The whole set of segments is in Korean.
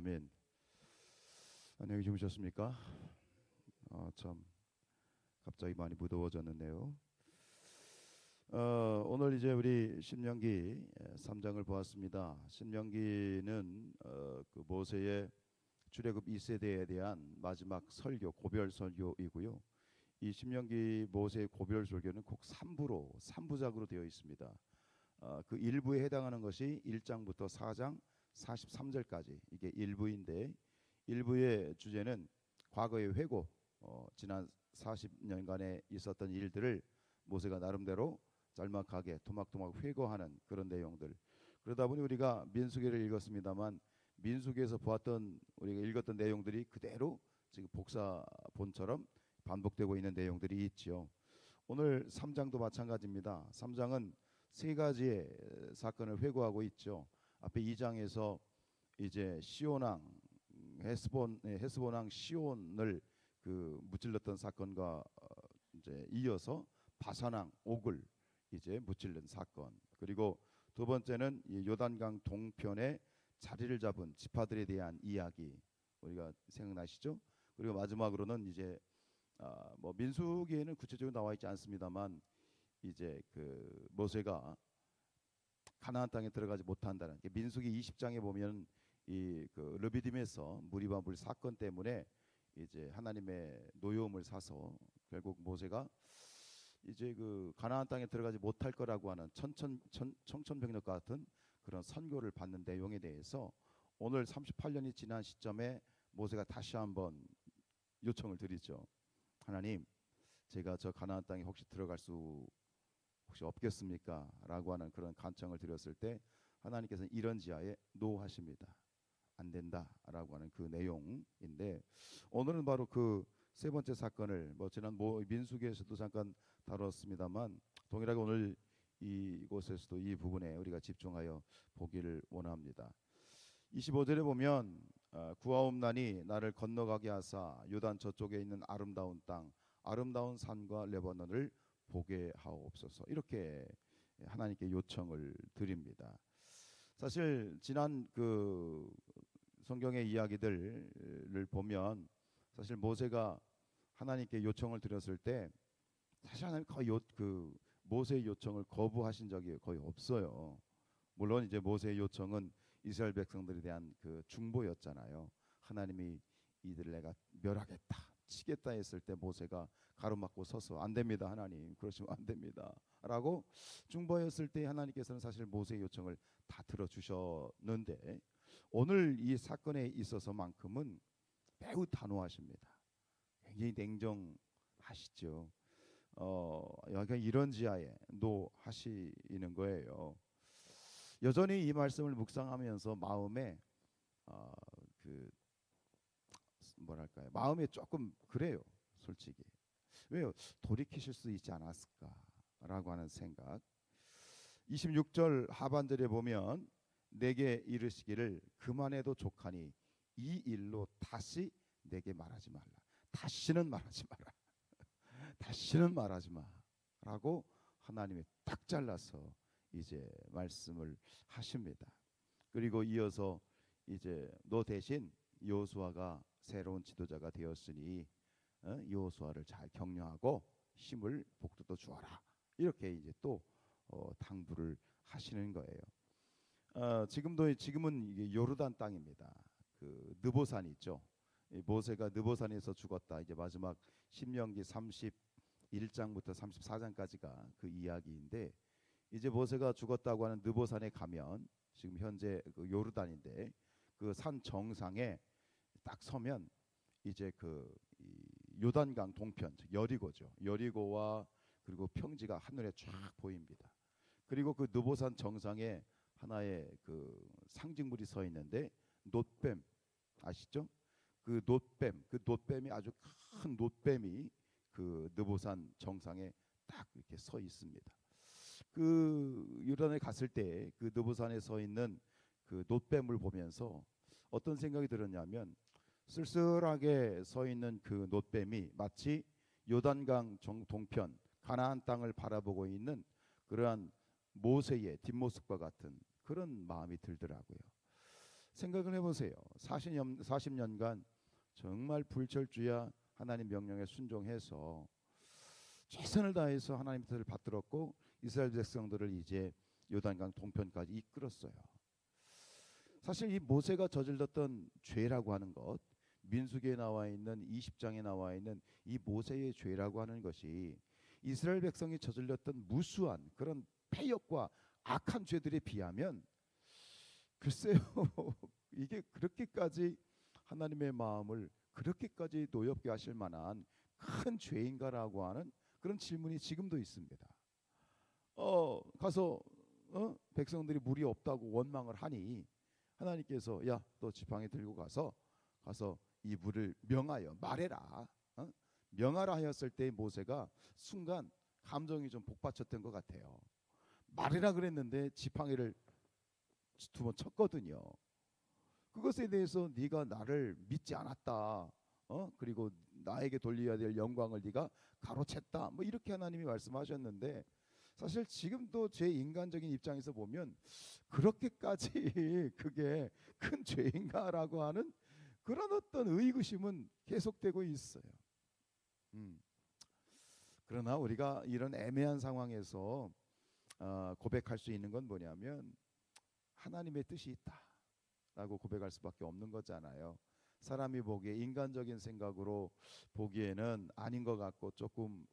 아멘. 안녕히 주무셨습니까? 참 갑자기 많이 무더워졌는데요. 오늘 이제 우리 신명기 3장을 보았습니다. 신명기는 그 모세의 출애굽 2세대에 대한 마지막 설교, 고별 설교이고요. 이 신명기 모세의 고별 설교는 꼭 3부작으로 되어 있습니다. 그 일부에 해당하는 것이 1장부터 4장 43절까지 이게 일부인데, 일부의 주제는 과거의 회고, 지난 40년간에 있었던 일들을 모세가 나름대로 짤막하게 토막토막 회고하는 그런 내용들. 그러다 보니 우리가 민수기를 읽었습니다만 민수기에서 보았던, 우리가 읽었던 내용들이 그대로 지금 복사본처럼 반복되고 있는 내용들이 있죠. 오늘 3장도 마찬가지입니다. 3장은 세 가지의 사건을 회고하고 있죠. 앞에 2장에서 이제 시온왕 헤스본왕 시온을 그 무찔렀던 사건과 이제 이어서 바산왕 옥을 이제 무찔른 사건, 그리고 두 번째는 이 요단강 동편에 자리를 잡은 지파들에 대한 이야기, 우리가 생각나시죠? 그리고 마지막으로는 이제 뭐 민수기에는 구체적으로 나와 있지 않습니다만 이제 그 모세가 가나안 땅에 들어가지 못한다는, 민수기 20장에 보면 이 그 르비딤에서 무리와 물 사건 때문에 이제 하나님의 노여움을 사서 결국 모세가 이제 그 가나안 땅에 들어가지 못할 거라고 하는 청천벽력 같은 그런 선고를 받는 내용에 대해서 오늘 38년이 지난 시점에 모세가 다시 한번 요청을 드리죠. 하나님, 제가 저 가나안 땅에 혹시 들어갈 수 혹시 없겠습니까? 라고 하는 그런 간청을 드렸을 때 하나님께서는 이런 지하에 노하십니다. 안 된다 라고 하는 그 내용인데, 오늘은 바로 그 세 번째 사건을 지난 민수기에서도 잠깐 다뤘습니다만 동일하게 오늘 이곳에서도 이 부분에 우리가 집중하여 보기를 원합니다. 25절에 보면 구하옵나니 나를 건너가게 하사 요단 저쪽에 있는 아름다운 땅, 아름다운 산과 레바논을 보게 하옵소서, 이렇게 하나님께 요청을 드립니다. 사실 지난 그 성경의 이야기들을 보면 사실 모세가 하나님께 요청을 드렸을 때 사실 하나님 거의 그 모세의 요청을 거부하신 적이 거의 없어요. 물론 이제 모세의 요청은 이스라엘 백성들에 대한 그 중보였잖아요. 하나님이 이들을 내가 멸하겠다, 치겠다 했을 때 모세가 가로막고 서서 안 됩니다, 하나님 그러시면 안 됩니다 라고 중보했을 때 하나님께서는 사실 모세의 요청을 다 들어주셨는데, 오늘 이 사건에 있어서만큼은 매우 단호하십니다. 굉장히 냉정하시죠. 약간 이런 지하에 노하시는 거예요. 여전히 이 말씀을 묵상하면서 마음에 그 뭐랄까요, 마음에 조금 그래요, 솔직히. 왜요? 돌이키실 수 있지 않았을까라고 하는 생각. 26절 하반절에 보면 내게 이르시기를 그만해도 족하니 이 일로 다시 내게 말하지 말라. 다시는 말하지 마라. 다시는 말하지 마라고 하나님이 딱 잘라서 이제 말씀을 하십니다. 그리고 이어서 이제 너 대신 여호수아가 새로운 지도자가 되었으니 여호수아를 잘 격려하고 힘을 복돋워 주어라, 이렇게 이제 또 당부를 하시는 거예요. 지금은 이게 요르단 땅입니다. 그 느보산 있죠. 모세가 느보산에서 죽었다. 이제 마지막 신명기 31장부터 34장까지가 그 이야기인데, 이제 모세가 죽었다고 하는 느보산에 가면 지금 현재 그 요르단인데 그 산 정상에 딱 서면 이제 그 요단강 동편, 여리고죠. 여리고와 그리고 평지가 한눈에 쫙 보입니다. 그리고 그 느보산 정상에 하나의 그 상징물이 서 있는데 놋뱀 아시죠? 그 놋뱀이 아주 큰 놋뱀이 그 느보산 정상에 딱 이렇게 서 있습니다. 그 요단에 갔을 때 그 느보산에 서 있는 그 놋뱀을 보면서 어떤 생각이 들었냐면, 쓸쓸하게 서 있는 그 놋뱀이 마치 요단강 동편 가나안 땅을 바라보고 있는 그러한 모세의 뒷모습과 같은 그런 마음이 들더라고요. 생각을 해보세요. 40년간 정말 불철주야 하나님 명령에 순종해서 최선을 다해서 하나님 뜻을 받들었고 이스라엘 백성들을 이제 요단강 동편까지 이끌었어요. 사실 이 모세가 저질렀던 죄라고 하는 것, 민수기에 나와 있는 20장에 나와 있는 이 모세의 죄라고 하는 것이 이스라엘 백성이 저질렀던 무수한 그런 패역과 악한 죄들에 비하면 글쎄요 이게 그렇게까지 하나님의 마음을 그렇게까지 노엽게 하실 만한 큰 죄인가라고 하는 그런 질문이 지금도 있습니다. 가서 백성들이 물이 없다고 원망을 하니 하나님께서 야, 너 지팡이 들고 가서 이 물을 명하여 말해라. 명하라 하였을 때 모세가 순간 감정이 좀 복받쳤던 것 같아요. 말해라 그랬는데 지팡이를 2번 쳤거든요. 그것에 대해서 네가 나를 믿지 않았다. 그리고 나에게 돌려야 될 영광을 네가 가로챘다. 뭐 이렇게 하나님이 말씀하셨는데 사실 지금도 제 인간적인 입장에서 보면 그렇게까지 그게 큰 죄인가라고 하는 그런 어떤 의구심은 계속되고 있어요. 그러나 우리가 이런 애매한 상황에서 고백할 수 있는 건 뭐냐면 하나님의 뜻이 있다라고 고백할 수밖에 없는 거잖아요. 사람이 보기에 인간적인 생각으로 보기에는 아닌 것 같고 조금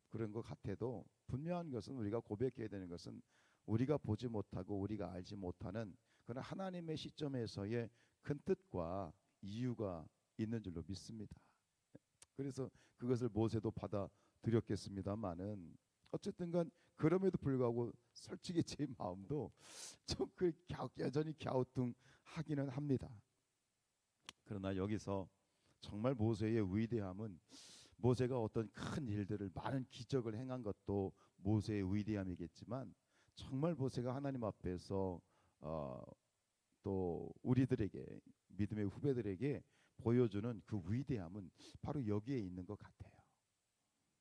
그런 것 같아도 분명한 것은 우리가 고백해야 되는 것은 우리가 보지 못하고 우리가 알지 못하는 그런 하나님의 시점에서의 큰 뜻과 이유가 있는 줄로 믿습니다. 그래서 그것을 모세도 받아들였겠습니다마는 어쨌든간 그럼에도 불구하고 솔직히 제 마음도 좀 여전히 갸우뚱하기는 합니다. 그러나 여기서 정말 모세의 위대함은 모세가 어떤 큰 일들을 많은 기적을 행한 것도 모세의 위대함이겠지만 정말 모세가 하나님 앞에서 또 우리들에게 믿음의 후배들에게 보여주는 그 위대함은 바로 여기에 있는 것 같아요.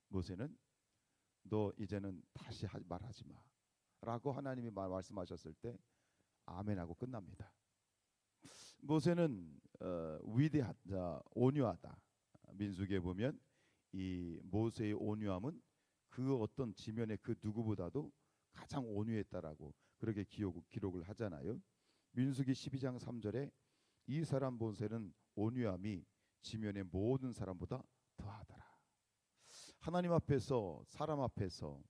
모세는 너 이제는 다시 말하지 마 라고 하나님이 말씀하셨을 때 아멘하고 끝납니다. 모세는 위대하다, 온유하다. 민수기에 보면 이 모세의 온유함은 그 어떤 지면의 그 누구보다도 가장 온유했다라고 그렇게 기록을 하잖아요. 민수기 12장 3절에 이 사람 모세는 온유함이 지면의 모든 사람보다 더하더라. 하나님 앞에서 사람 앞에서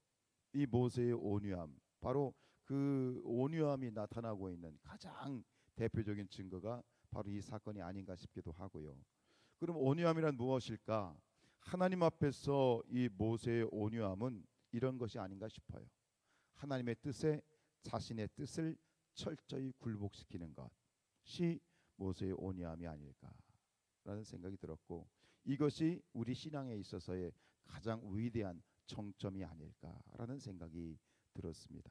이 모세의 온유함, 바로 그 온유함이 나타나고 있는 가장 대표적인 증거가 바로 이 사건이 아닌가 싶기도 하고요. 그럼 온유함이란 무엇일까? 하나님 앞에서 이 모세의 온유함은 이런 것이 아닌가 싶어요. 하나님의 뜻에 자신의 뜻을 철저히 굴복시키는 것이 모세의 온유함이 아닐까라는 생각이 들었고, 이것이 우리 신앙에 있어서의 가장 위대한 정점이 아닐까라는 생각이 들었습니다.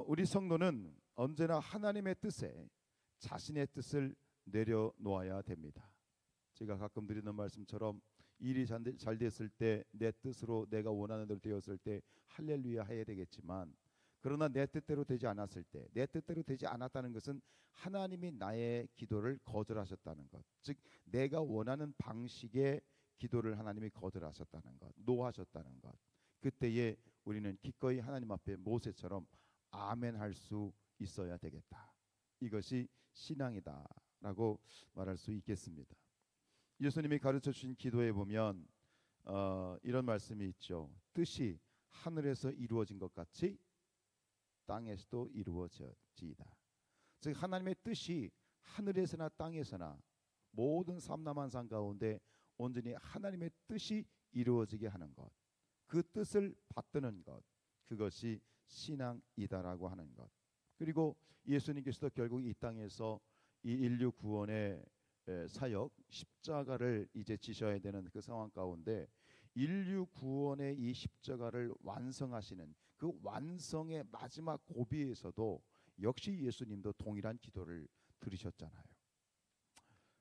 우리 성도는 언제나 하나님의 뜻에 자신의 뜻을 내려놓아야 됩니다. 제가 가끔 드리는 말씀처럼 일이 잘 됐을 때 내 뜻으로 내가 원하는 대로 되었을 때 할렐루야 해야 되겠지만, 그러나 내 뜻대로 되지 않았을 때, 내 뜻대로 되지 않았다는 것은 하나님이 나의 기도를 거절하셨다는 것, 즉 내가 원하는 방식의 기도를 하나님이 거절하셨다는 것, 노하셨다는 것, 그때에 우리는 기꺼이 하나님 앞에 모세처럼 아멘 할 수 있어야 되겠다. 이것이 신앙이다라고 말할 수 있겠습니다. 예수님이 가르쳐 주신 기도에 보면 이런 말씀이 있죠. 뜻이 하늘에서 이루어진 것 같이 땅에서도 이루어지이다. 즉 하나님의 뜻이 하늘에서나 땅에서나 모든 삼라만상 가운데 온전히 하나님의 뜻이 이루어지게 하는 것, 그 뜻을 받드는 것, 그것이 신앙이다라고 하는 것. 그리고 예수님께서도 결국 이 땅에서 이 인류 구원의 사역, 십자가를 이제 지셔야 되는 그 상황 가운데 인류 구원의 이 십자가를 완성하시는 그 완성의 마지막 고비에서도 역시 예수님도 동일한 기도를 들으셨잖아요.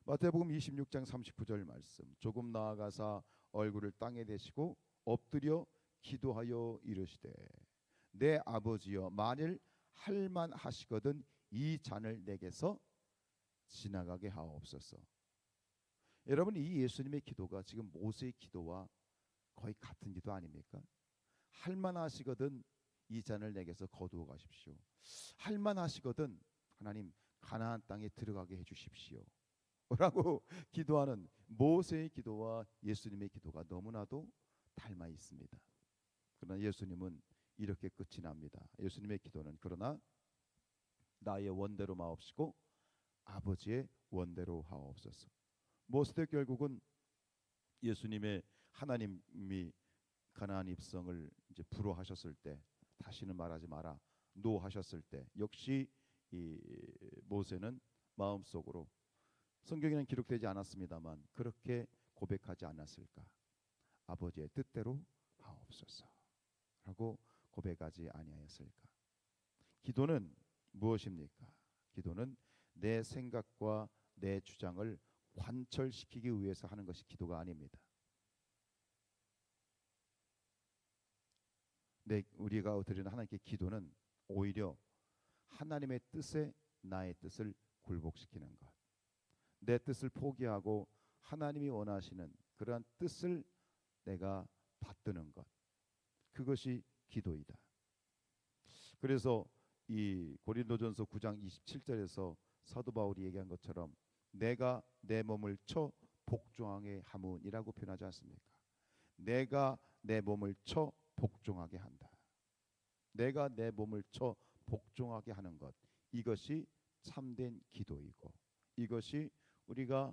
마태복음 26장 39절 말씀, 조금 나아가사 얼굴을 땅에 대시고 엎드려 기도하여 이르시되 내 아버지여, 만일 할만하시거든 이 잔을 내게서 지나가게 하옵소서. 여러분, 이 예수님의 기도가 지금 모세의 기도와 거의 같은 기도 아닙니까? 할만하시거든 이 잔을 내게서 거두어 가십시오. 할만하시거든 하나님 가나안 땅에 들어가게 해주십시오 라고 기도하는 모세의 기도와 예수님의 기도가 너무나도 닮아 있습니다. 그러나 예수님은 이렇게 끝이 납니다. 예수님의 기도는 그러나 나의 원대로 마옵시고 아버지의 원대로 하옵소서. 모세도 결국은 예수님의 하나님이 가나안 입성을 이제 불허하셨을 때, 다시는 말하지 마라 노하셨을 때, 역시 이 모세는 마음속으로, 성경에는 기록되지 않았습니다만 그렇게 고백하지 않았을까? 아버지의 뜻대로 하옵소서 라고 고백하지 아니하였을까? 기도는 무엇입니까? 기도는 내 생각과 내 주장을 관철시키기 위해서 하는 것이 기도가 아닙니다. 우리가 드리는 하나님께 기도는 오히려 하나님의 뜻에 나의 뜻을 굴복시키는 것, 내 뜻을 포기하고 하나님이 원하시는 그러한 뜻을 내가 받드는 것, 그것이 기도이다. 그래서 이 고린도전서 9장 27절에서 사도 바울이 얘기한 것처럼 내가 내 몸을 쳐 복종하게 하문이라고 표현하지 않습니까? 내가 내 몸을 쳐 복종하게 한다. 내가 내 몸을 쳐 복종하게 하는 것, 이것이 참된 기도이고, 이것이 우리가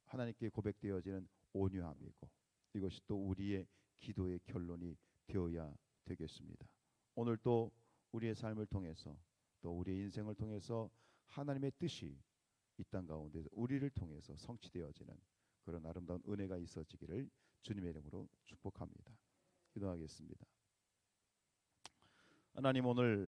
하나님께 고백되어지는 온유함이고, 이것이 또 우리의 기도의 결론이 되어야 되겠습니다. 오늘 또 우리의 삶을 통해서, 또 우리의 인생을 통해서 하나님의 뜻이 이 땅 가운데 우리를 통해서 성취되어지는 그런 아름다운 은혜가 있어지기를 주님의 이름으로 축복합니다. 기도하겠습니다. 하나님, 오늘